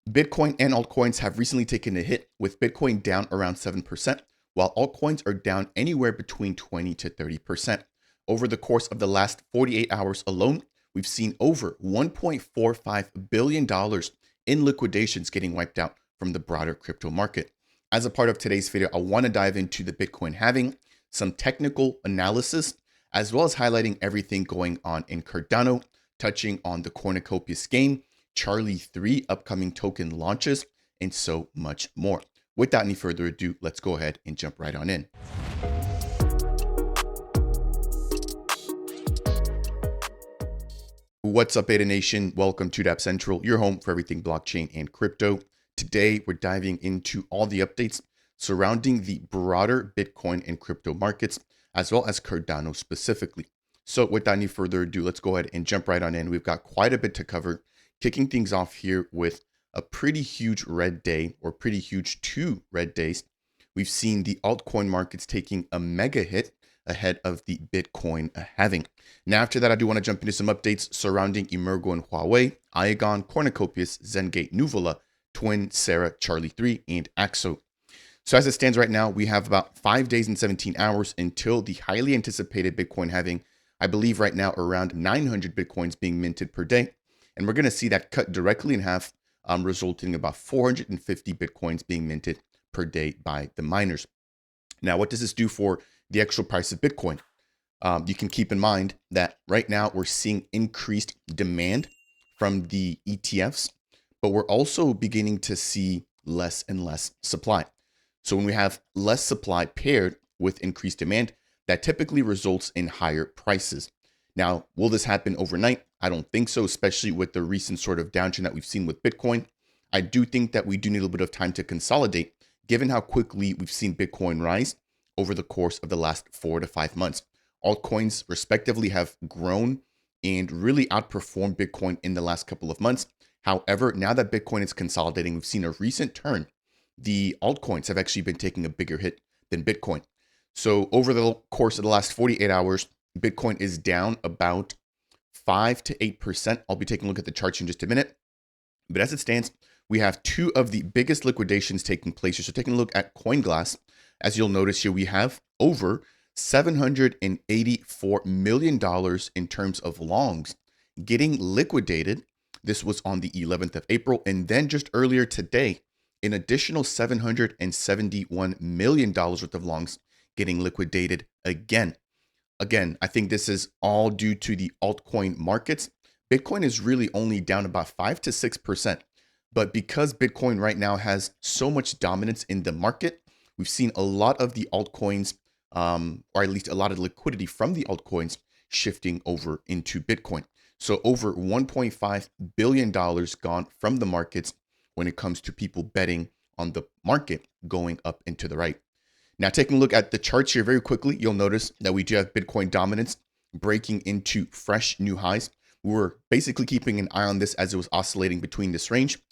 Bitcoin and altcoins have recently taken a hit, with Bitcoin down around 7%, while altcoins are down anywhere between 20 to 30%. Over the course of the last 48 hours alone, we've seen over $1.45 billion in liquidations getting wiped out from the broader crypto market. As a part of today's video, I want to dive into the Bitcoin halving, some technical analysis, as well as highlighting everything going on in Cardano, touching on the Cornucopias game, Charlie 3 upcoming token launches, and so much more. Without any further ado, let's go ahead and jump right on in. What's up, Beta Nation? Welcome to Dapp Central, your home for everything blockchain and crypto. Today, we're diving into all the updates surrounding the broader Bitcoin and crypto markets, as well as Cardano specifically. So without any further ado, let's go ahead and jump right on in. We've got quite a bit to cover, kicking things off here with a pretty huge red day, or pretty huge 2 red days. We've seen the altcoin markets taking a mega hit ahead of the Bitcoin halving. Now, after that, I do want to jump into some updates surrounding Emurgo and Huawei, Iagon, Cornucopias, Zengate, Nuvola, Twin, Cerra, Charlie 3, and Axo. So as it stands right now, we have about 5 days and 17 hours until the highly anticipated Bitcoin halving. I believe right now around 900 Bitcoins being minted per day. And we're going to see that cut directly in half, resulting in about 450 Bitcoins being minted per day by the miners. Now, what does this do for the actual price of Bitcoin? You can keep in mind that right now we're seeing increased demand from the ETFs, but we're also beginning to see less and less supply. So when we have less supply paired with increased demand, that typically results in higher prices. Now, will this happen overnight? I don't think so, especially with the recent sort of downtrend that we've seen with Bitcoin. I do think that we do need a little bit of time to consolidate, given how quickly we've seen Bitcoin rise over the course of the last 4 to 5 months. Altcoins respectively have grown and really outperformed Bitcoin in the last couple of months. However, now that Bitcoin is consolidating, we've seen a recent turn. The altcoins have actually been taking a bigger hit than Bitcoin. So over the course of the last 48 hours, Bitcoin is down about 5 to 8%. I'll be taking a look at the charts in just a minute. But as it stands, we have 2 of the biggest liquidations taking place here. So taking a look at CoinGlass, as you'll notice here, we have over $784 million in terms of longs getting liquidated. This was on the 11th of April. And then just earlier today, an additional $771 million worth of longs getting liquidated again. Again, I think this is all due to the altcoin markets. Bitcoin is really only down about 5 to 6%. But because Bitcoin right now has so much dominance in the market, we've seen a lot of the altcoins, or at least a lot of liquidity from the altcoins shifting over into Bitcoin. So over $1.5 billion gone from the markets when it comes to people betting on the market going up and to the right. Now, taking a look at the charts here very quickly, you'll notice that we do have Bitcoin dominance breaking into fresh new highs. We were basically keeping an eye on this as it was oscillating between this range,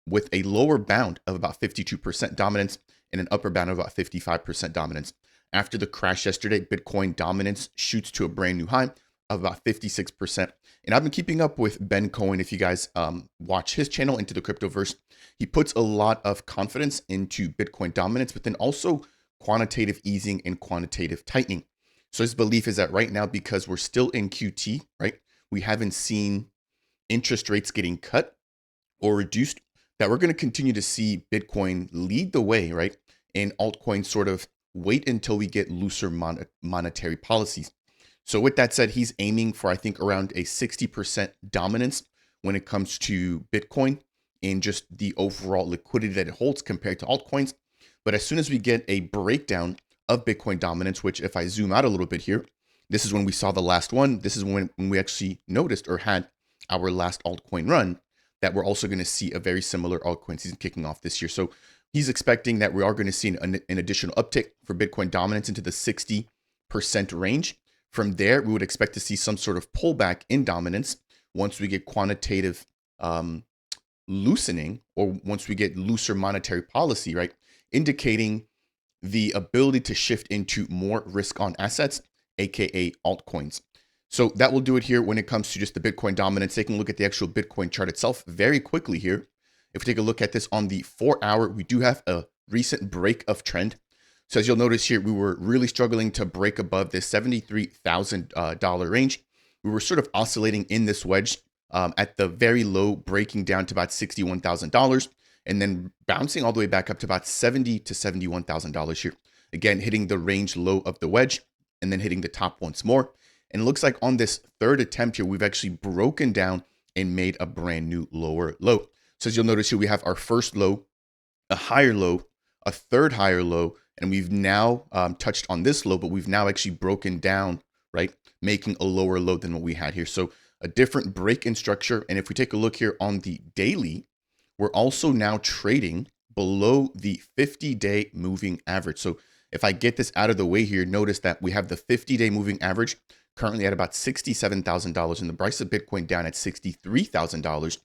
with a lower bound of about 52% dominance and an upper bound of about 55% dominance. After the crash yesterday, Bitcoin dominance shoots to a brand new high of about 56%. And I've been keeping up with Ben Cohen. If you guys watch his channel, Into the Cryptoverse, he puts a lot of confidence into Bitcoin dominance, but then also quantitative easing and quantitative tightening. So his belief is that right now, because we're still in QT, right, we haven't seen interest rates getting cut or reduced, that we're going to continue to see Bitcoin lead the way, right, and altcoins sort of wait until we get looser monetary policies. So with that said, he's aiming for, I think, around a 60% dominance when it comes to Bitcoin and just the overall liquidity that it holds compared to altcoins. But as soon as we get a breakdown of Bitcoin dominance, which if I zoom out a little bit here, this is when we saw the last one. This is when we actually noticed or had our last altcoin run, that we're also going to see a very similar altcoin season kicking off this year. So he's expecting that we are going to see an additional uptick for Bitcoin dominance into the 60% range. From there, we would expect to see some sort of pullback in dominance once we get quantitative loosening, or once we get looser monetary policy, right? Indicating the ability to shift into more risk on assets, aka altcoins. So that will do it here when it comes to just the Bitcoin dominance. Taking a look at the actual Bitcoin chart itself very quickly here, If we take a look at this on the 4-hour, we do have a recent break of trend. So as you'll notice here, we were really struggling to break above this $73,000 range. We were sort of oscillating in this wedge at the very low, breaking down to about $61,000 and then bouncing all the way back up to about $70,000 to $71,000 here. Again, hitting the range low of the wedge and then hitting the top once more. And it looks like on this third attempt here, we've actually broken down and made a brand new lower low. So as you'll notice here, we have our first low, a higher low, a third higher low, and we've now touched on this low, but we've now actually broken down, right? Making a lower low than what we had here. So a different break in structure. And if we take a look here on the daily, we're also now trading below the 50-day moving average. So if I get this out of the way here, notice that we have the 50-day moving average currently at about $67,000 and the price of Bitcoin down at $63,000.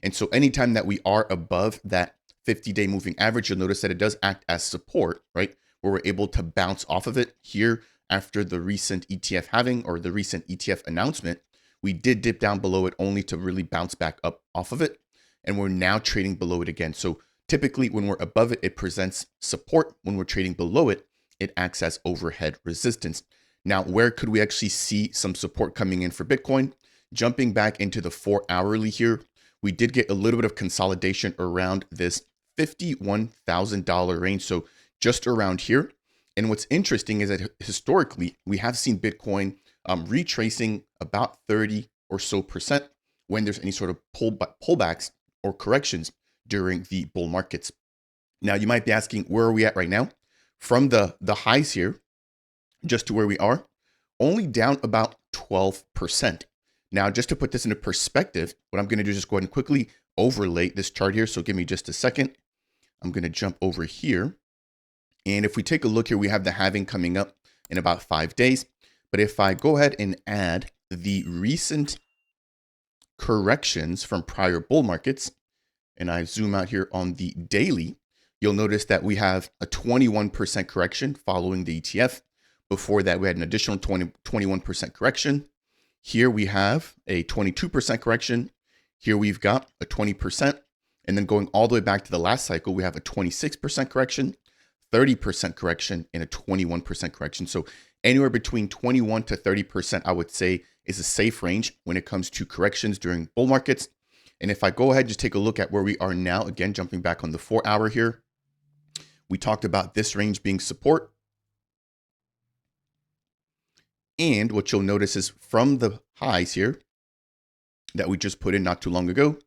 And so anytime that we are above that 50-day moving average, you'll notice that it does act as support, right? Where we're able to bounce off of it here after the recent ETF halving or the recent ETF announcement. We did dip down below it only to really bounce back up off of it. And we're now trading below it again. So typically when we're above it, it presents support. When we're trading below it, it acts as overhead resistance. Now, where could we actually see some support coming in for Bitcoin? Jumping back into the 4-hourly here, we did get a little bit of consolidation around this $51,000 range. So just around here. And what's interesting is that historically, we have seen Bitcoin retracing about 30 or so percent when there's any sort of pullbacks or corrections during the bull markets. Now, you might be asking, where are we at right now? From the highs here, just to where we are, only down about 12%. Now, just to put this into perspective, what I'm going to do is just go ahead and quickly overlay this chart here. So give me just a second. I'm going to jump over here. And if we take a look here, we have the halving coming up in about 5 days. But if I go ahead and add the recent corrections from prior bull markets, and I zoom out here on the daily, you'll notice that we have a 21% correction following the ETF. Before that, we had an additional 21% correction. Here we have a 22% correction. Here we've got a 20%. And then going all the way back to the last cycle, we have a 26% correction, 30% correction, and a 21% correction. So anywhere between 21 to 30%, I would say, is a safe range when it comes to corrections during bull markets. And if I go ahead, just take a look at where we are now, again, jumping back on the 4-hour here, we talked about this range being support. And what you'll notice is from the highs here that we just put in not too long ago,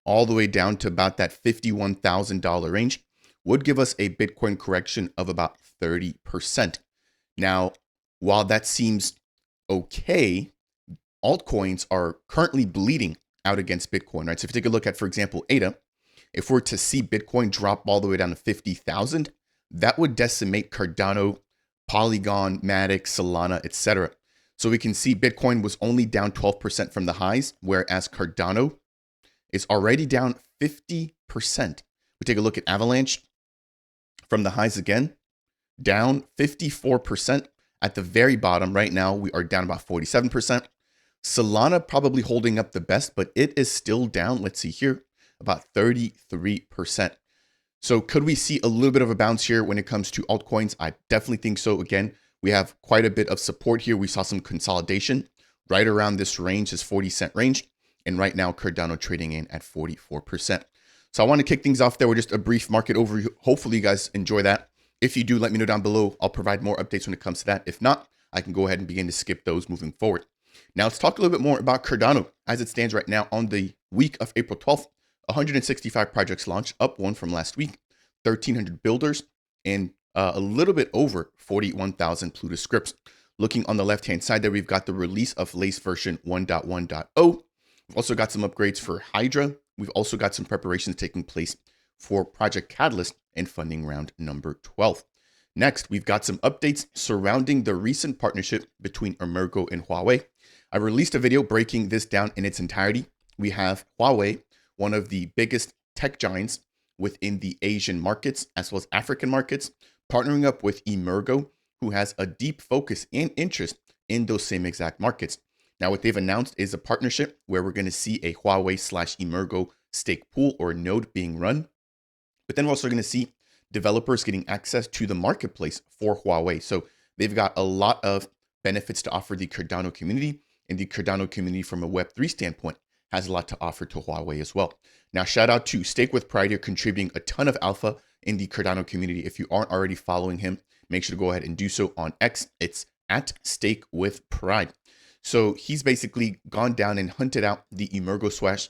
all the way down to about that $51,000 range would give us a Bitcoin correction of about 30%. Now, while that seems okay, altcoins are currently bleeding out against Bitcoin, right? So if you take a look at, for example, ADA, if we're to see Bitcoin drop all the way down to 50,000, that would decimate Cardano, Polygon, Matic, Solana, etc. So we can see Bitcoin was only down 12% from the highs, whereas Cardano is already down 50%. We take a look at Avalanche from the highs again, down 54% at the very bottom. Right now, we are down about 47%. Solana probably holding up the best, but it is still down. Let's see here, about 33%. So could we see a little bit of a bounce here when it comes to altcoins? I definitely think so. Again, we have quite a bit of support here. We saw some consolidation right around this range, this 40-cent range. And right now, Cardano trading in at 44%. So I want to kick things off there with just a brief market overview. Hopefully you guys enjoy that. If you do, let me know down below. I'll provide more updates when it comes to that. If not, I can go ahead and begin to skip those moving forward. Now let's talk a little bit more about Cardano. As it stands right now on the week of April 12th, 165 projects launched, up one from last week, 1,300 builders, and a little bit over 41,000 Plutus scripts. Looking on the left-hand side there, we've got the release of Lace version 1.1.0. We've also got some upgrades for Hydra. We've also got some preparations taking place for Project Catalyst and funding round number 12. Next, we've got some updates surrounding the recent partnership between Emurgo and Huawei. I released a video breaking this down in its entirety. We have Huawei, one of the biggest tech giants within the Asian markets as well as African markets, partnering up with Emurgo, who has a deep focus and interest in those same exact markets. Now, what they've announced is a partnership where we're going to see a Huawei/Emurgo stake pool or node being run. But then we're also going to see developers getting access to the marketplace for Huawei. So they've got a lot of benefits to offer the Cardano community, and the Cardano community from a Web3 standpoint has a lot to offer to Huawei as well. Now, shout out to Stake with Pride here, contributing a ton of alpha in the Cardano community. If you aren't already following him, make sure to go ahead and do so on X. It's at Stake with Pride. So he's basically gone down and hunted out the Emurgo slash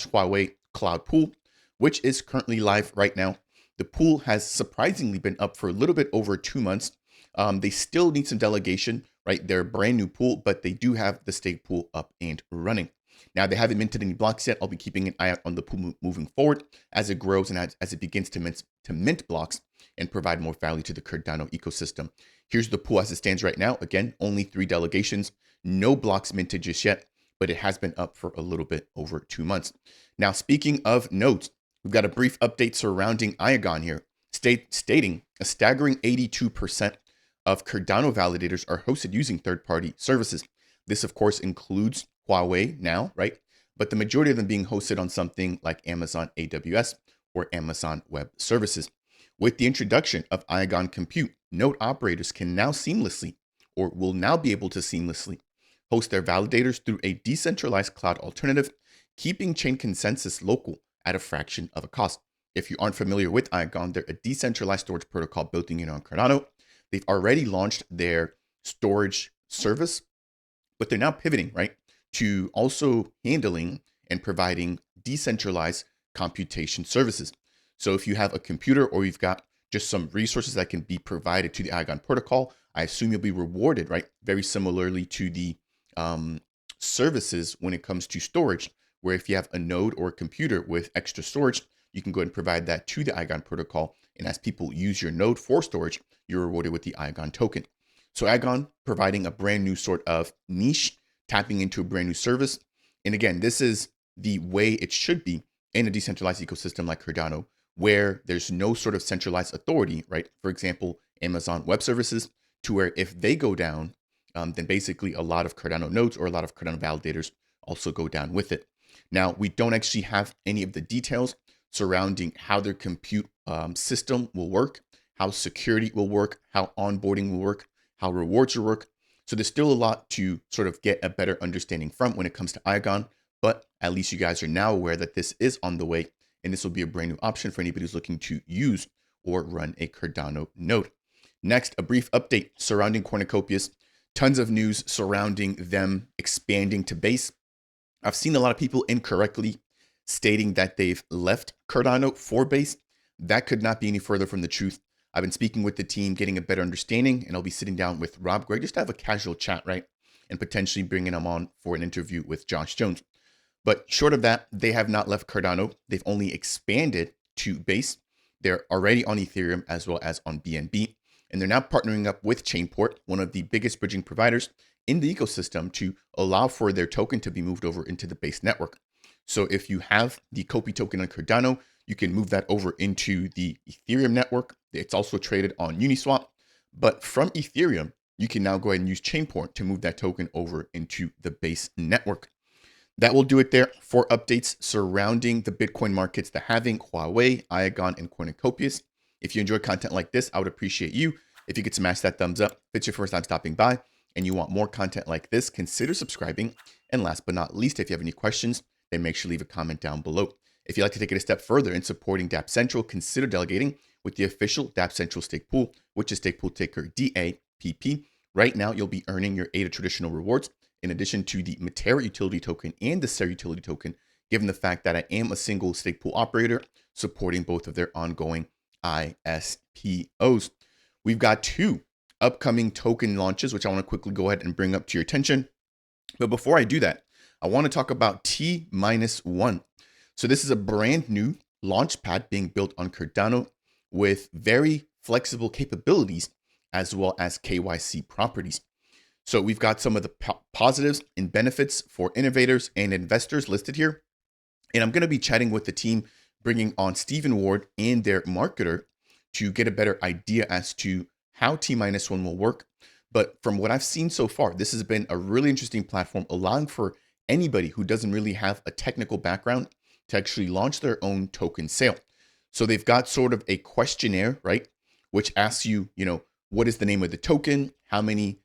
Huawei cloud pool, which is currently live right now. The pool has surprisingly been up for a little bit over 2 months. They still need some delegation, right? They're a brand new pool, but they do have the stake pool up and running. Now, they haven't minted any blocks yet. I'll be keeping an eye out on the pool moving forward as it grows and as it begins to mint blocks and provide more value to the Cardano ecosystem. Here's the pool as it stands right now. Again, only 3 delegations, no blocks minted just yet, but it has been up for a little bit over 2 months. Now, speaking of nodes, we've got a brief update surrounding Iagon here, stating a staggering 82% of Cardano validators are hosted using third-party services. This, of course, includes Huawei now, right? But the majority of them being hosted on something like Amazon AWS or Amazon Web Services. With the introduction of Iagon Compute, node operators can now seamlessly, or will now be able to seamlessly, host their validators through a decentralized cloud alternative, keeping chain consensus local at a fraction of a cost. If you aren't familiar with Iagon, they're a decentralized storage protocol building in on Cardano. They've already launched their storage service, but they're now pivoting, right, to also handling and providing decentralized computation services. So if you have a computer or you've got just some resources that can be provided to the Iagon protocol, I assume you'll be rewarded, right? Very similarly to the services when it comes to storage, where if you have a node or a computer with extra storage, you can go ahead and provide that to the Iagon protocol. And as people use your node for storage, you're rewarded with the Iagon token. So Iagon providing a brand new sort of niche, tapping into a brand new service. And again, this is the way it should be in a decentralized ecosystem like Cardano, where there's no sort of centralized authority, right? For example, Amazon Web Services, to where if they go down, then basically a lot of Cardano nodes or a lot of Cardano validators also go down with it. Now, we don't actually have any of the details surrounding how their compute system will work, how security will work, how onboarding will work, how rewards will work. So there's still a lot to sort of get a better understanding from when it comes to Iagon, but at least you guys are now aware that this is on the way, and this will be a brand new option for anybody who's looking to use or run a Cardano node. Next, a brief update surrounding Cornucopias. Tons of news surrounding them expanding to base. I've seen a lot of people incorrectly stating that they've left Cardano for base. That could not be any further from the truth. I've been speaking with the team, getting a better understanding, and I'll be sitting down with Rob Gray just to have a casual chat, right? And potentially bringing him on for an interview with Josh Jones. But short of that, they have not left Cardano. They've only expanded to base. They're already on Ethereum as well as on BNB. And they're now partnering up with Chainport, one of the biggest bridging providers in the ecosystem, to allow for their token to be moved over into the base network. So if you have the Copi token on Cardano, you can move that over into the Ethereum network. It's also traded on Uniswap. But from Ethereum, you can now go ahead and use Chainport to move that token over into the base network. That will do it there for updates surrounding the Bitcoin markets, the halving, Huawei, Iagon, and Cornucopias. If you enjoy content like this, I would appreciate you if you could smash that thumbs up. If it's your first time stopping by and you want more content like this, consider subscribing. And last but not least, if you have any questions, then make sure to leave a comment down below. If you'd like to take it a step further in supporting Dapp Central, consider delegating with the official Dapp Central stake pool, which is stake pool ticker DAPP. Right now, you'll be earning your ADA traditional rewards in addition to the Matera utility token and the Cerra utility token, given the fact that I am a single stake pool operator supporting both of their ongoing ISPOs. We've got 2 upcoming token launches, which I want to quickly go ahead and bring up to your attention. But before I do that, I want to talk about T-1. So this is a brand new launch pad being built on Cardano with very flexible capabilities as well as KYC properties. So we've got some of the positives and benefits for innovators and investors listed here. And I'm going to be chatting with the team, bringing on Stephen Ward and their marketer to get a better idea as to how T-1 will work. But from what I've seen so far, this has been a really interesting platform, allowing for anybody who doesn't really have a technical background to actually launch their own token sale. So they've got sort of a questionnaire, right? Which asks you, what is the name of the token? How many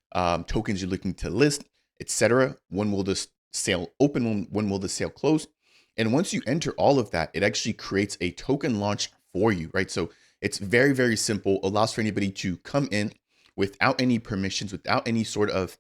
tokens you're looking to list, etc. When will this sale open? When will the sale close? And once you enter all of that, it actually creates a token launch for you, right? So it's very, very simple. Allows for anybody to come in without any permissions, without any sort of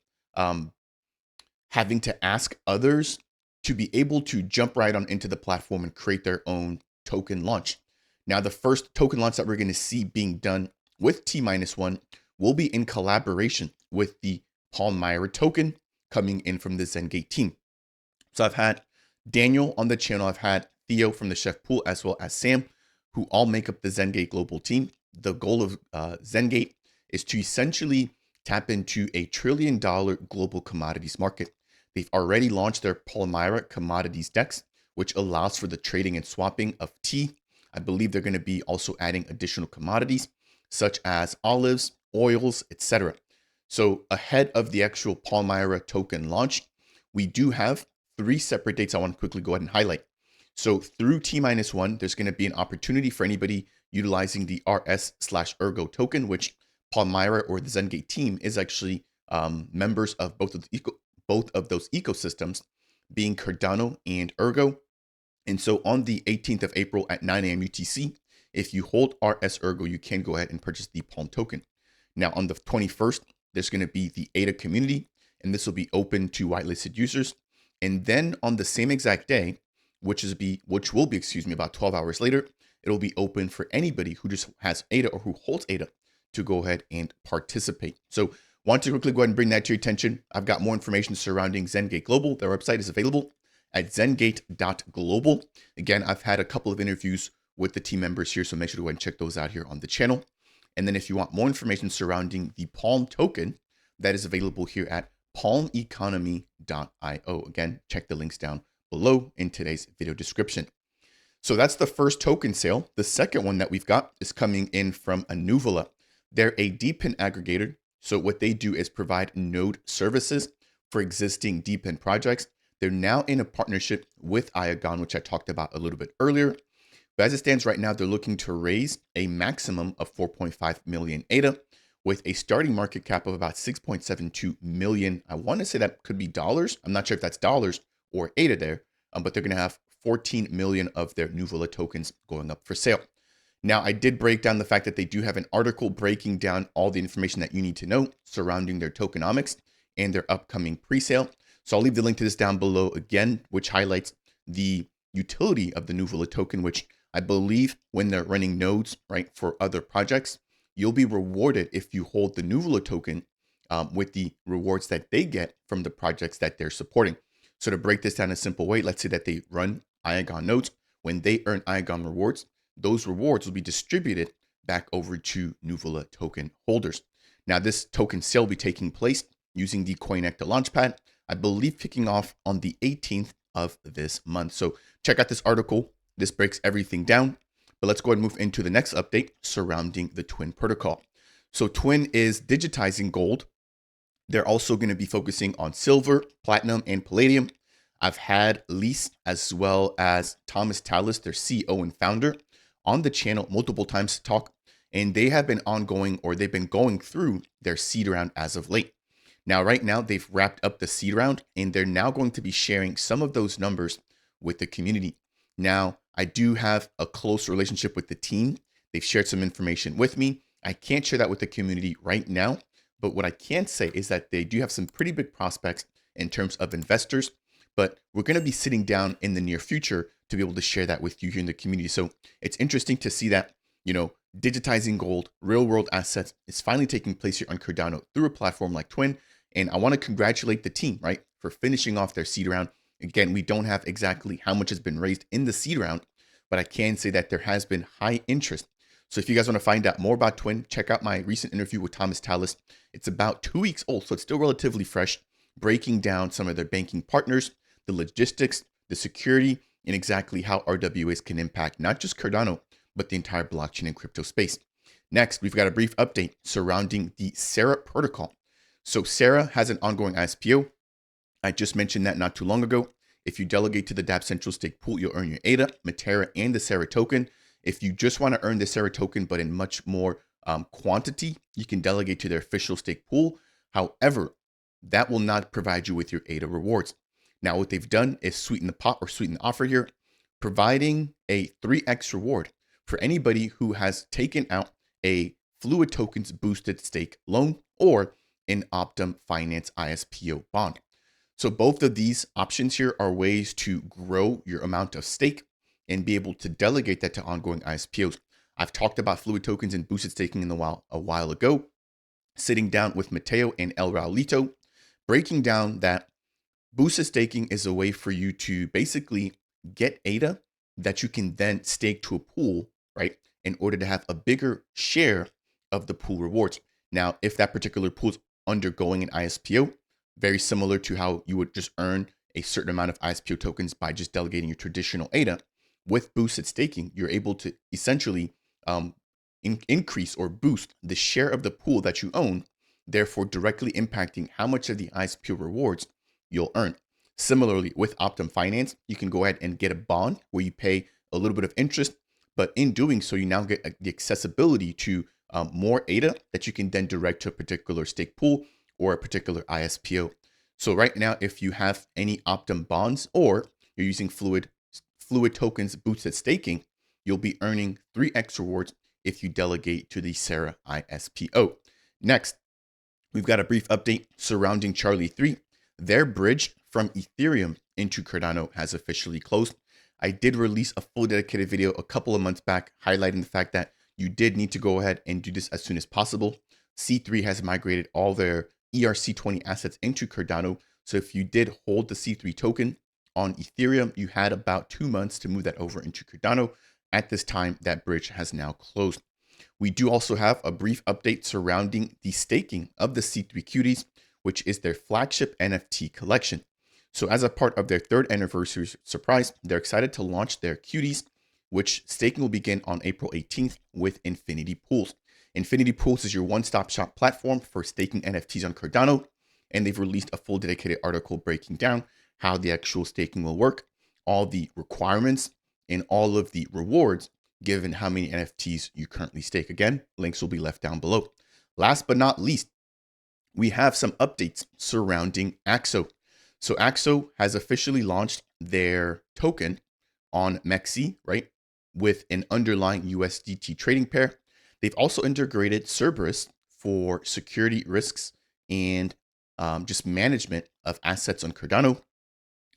having to ask others, to be able to jump right on into the platform and create their own token launch. Now, the first token launch that we're going to see being done with T-1 will be in collaboration with the Palmyra token coming in from the Zengate team. So I've had Daniel on the channel, I've had Theo from the Chef Pool, as well as Sam, who all make up the Zengate global team. The goal of Zengate is to essentially tap into a $1 trillion global commodities market. They've already launched their Palmyra commodities DEX, which allows for the trading and swapping of tea. I believe they're going to be also adding additional commodities such as olives, oils, etc. So ahead of the actual Palmyra token launch, we do have 3 separate dates I want to quickly go ahead and highlight. So through T-1, there's going to be an opportunity for anybody utilizing the RS/Ergo token, which Palmyra or the Zengate team is actually members of both of those ecosystems, being Cardano and Ergo. And so on the 18th of April at 9 a.m. UTC, if you hold RS Ergo, you can go ahead and purchase the Palm token. Now on the 21st, there's going to be the ADA community, and this will be open to whitelisted users. And then on the same exact day, which will be about 12 hours later, it'll be open for anybody who just has ADA or who holds ADA to go ahead and participate. So want to quickly go ahead and bring that to your attention. I've got more information surrounding Zengate Global. Their website is available at zengate.global. Again, I've had a couple of interviews with the team members here, so make sure to go ahead and check those out here on the channel. And then if you want more information surrounding the Palm token, that is available here at palmeconomy.io. Again, check the links down below in today's video description. So that's the first token sale. The second one that we've got is coming in from Nuvola. They're a DePIN aggregator. So what they do is provide node services for existing DePIN projects. They're now in a partnership with Iagon, which I talked about a little bit earlier. But as it stands right now, they're looking to raise a maximum of 4.5 million ADA with a starting market cap of about 6.72 million. I want to say that could be dollars. I'm not sure if that's dollars or ADA there, but they're going to have 14 million of their Nuvola tokens going up for sale. Now, I did break down the fact that they do have an article breaking down all the information that you need to know surrounding their tokenomics and their upcoming pre-sale. So I'll leave the link to this down below again, which highlights the utility of the Nuvola token, which I believe when they're running nodes, right, for other projects, you'll be rewarded if you hold the Nuvola token with the rewards that they get from the projects that they're supporting. So to break this down in a simple way, let's say that they run Iagon nodes. When they earn Iagon rewards, those rewards will be distributed back over to Nuvola token holders. Now, this token sale will be taking place using the CoinEcta Launchpad, I believe kicking off on the 18th of this month. So check out this article. This breaks everything down. But let's go ahead and move into the next update surrounding the Twin protocol. So Twin is digitizing gold. They're also going to be focusing on silver, platinum, and palladium. I've had Lise as well as Thomas Tallis, their CEO and founder, on the channel multiple times to talk, and they have been they've been going through their seed round as of late. Now, right now, they've wrapped up the seed round, and they're now going to be sharing some of those numbers with the community. Now, I do have a close relationship with the team. They've shared some information with me. I can't share that with the community right now, but what I can say is that they do have some pretty big prospects in terms of investors, but we're going to be sitting down in the near future to be able to share that with you here in the community. So it's interesting to see that, digitizing gold, real world assets is finally taking place here on Cardano through a platform like Twin. And I want to congratulate the team, right, for finishing off their seed round. Again, we don't have exactly how much has been raised in the seed round, but I can say that there has been high interest. So if you guys want to find out more about Twin, check out my recent interview with Thomas Tallis. It's about 2 weeks old, so it's still relatively fresh, breaking down some of their banking partners, the logistics, the security, and exactly how RWAs can impact not just Cardano, but the entire blockchain and crypto space. Next, we've got a brief update surrounding the Cerra protocol. So Cerra has an ongoing ISPO. I just mentioned that not too long ago. If you delegate to the Dapp Central Stake pool, you'll earn your ADA, Matera, and the Cerra token. If you just want to earn the Cerra token, but in much more quantity, you can delegate to their official stake pool. However, that will not provide you with your ADA rewards. Now, what they've done is sweeten the pot or sweeten the offer here, providing a 3x reward for anybody who has taken out a Fluid Tokens boosted stake loan or an Optum Finance ISPO bond. So both of these options here are ways to grow your amount of stake and be able to delegate that to ongoing ISPOs. I've talked about Fluid Tokens and boosted staking a while ago, sitting down with Mateo and El Raulito, breaking down that boosted staking is a way for you to basically get ADA that you can then stake to a pool, right, in order to have a bigger share of the pool rewards. Now, if that particular pool is undergoing an ISPO, very similar to how you would just earn a certain amount of ISPO tokens by just delegating your traditional ADA, with boosted staking, you're able to essentially increase or boost the share of the pool that you own, therefore directly impacting how much of the ISPO rewards you'll earn. Similarly, with Optum Finance, you can go ahead and get a bond where you pay a little bit of interest, but in doing so, you now get the accessibility to more ADA that you can then direct to a particular stake pool or a particular ISPO. So right now, if you have any Optum bonds or you're using Fluid Tokens boosted staking, you'll be earning 3x rewards if you delegate to the Cerra ISPO. Next, we've got a brief update surrounding Charlie 3. Their bridge from Ethereum into Cardano has officially closed. I did release a full dedicated video a couple of months back highlighting the fact that you did need to go ahead and do this as soon as possible. C3 has migrated all their ERC20 assets into Cardano. So if you did hold the C3 token on Ethereum, you had about 2 months to move that over into Cardano. At this time, that bridge has now closed. We do also have a brief update surrounding the staking of the C3 Cuties, which is their flagship NFT collection. So as a part of their 3rd anniversary surprise, they're excited to launch their Cuties, which staking will begin on April 18th with Infinity Pools. Infinity Pools is your one-stop shop platform for staking NFTs on Cardano, and they've released a full dedicated article breaking down how the actual staking will work, all the requirements, and all of the rewards given how many NFTs you currently stake. Again, links will be left down below. Last but not least, we have some updates surrounding Axo. So Axo has officially launched their token on MEXC, right, with an underlying USDT trading pair. They've also integrated Cerberus for security risks and just management of assets on Cardano.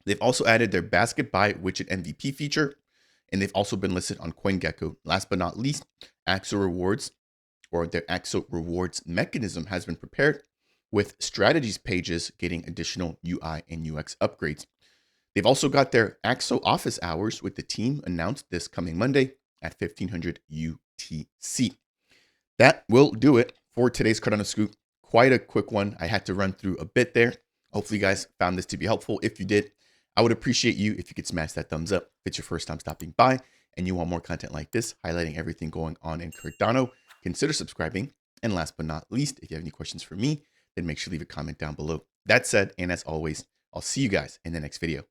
They've also added their basket buy widget MVP feature, and they've also been listed on CoinGecko. Last but not least, Axo Rewards, or their Axo Rewards mechanism, has been prepared, with strategies pages getting additional UI and UX upgrades. They've also got their Axo office hours with the team announced this coming Monday at 1500 UTC. That will do it for today's Cardano Scoop. Quite a quick one. I had to run through a bit there. Hopefully you guys found this to be helpful. If you did, I would appreciate you if you could smash that thumbs up. If it's your first time stopping by and you want more content like this, highlighting everything going on in Cardano, consider subscribing. And last but not least, if you have any questions for me, then make sure to leave a comment down below. That said, and as always, I'll see you guys in the next video.